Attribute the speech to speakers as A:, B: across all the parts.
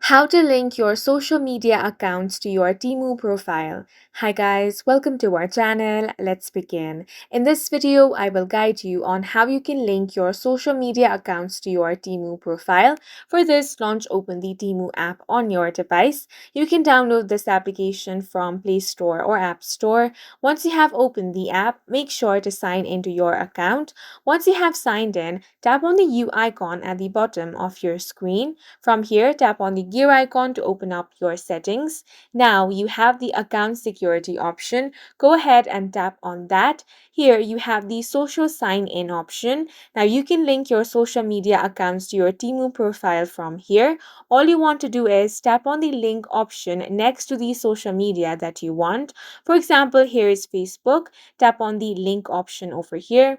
A: How to link your social media accounts to your Temu profile. Hi guys, welcome to our channel. Let's begin. In this video, I will guide you on how you can link your social media accounts to your Temu profile. For this, launch open the Temu app on your device. You can download this application from Play Store or App Store. Once you have opened the app, make sure to sign into your account. Once you have signed in, tap on the U icon at the bottom of your screen. From here, tap on the gear icon to open up your settings. Now you have the account security option. Go ahead and tap on that. Here you have the social sign in option. Now you can link your social media accounts to your Temu profile from here. All you want to do is tap on the link option next to the social media that you want. For example, here is Facebook. Tap on the link option over here.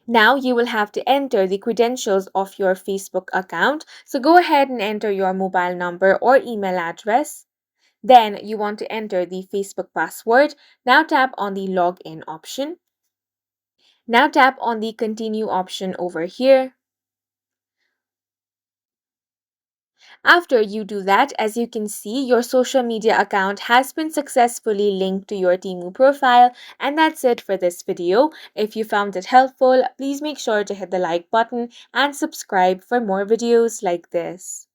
A: Now you will have to enter the credentials of your Facebook account. So go ahead and enter your mobile number or email address. Then you want to enter the Facebook password. Now tap on the login option. Now tap on the continue option over here. After you do that, as you can see, your social media account has been successfully linked to your Temu profile. And that's it for this video. If you found it helpful, please make sure to hit the like button and subscribe for more videos like this.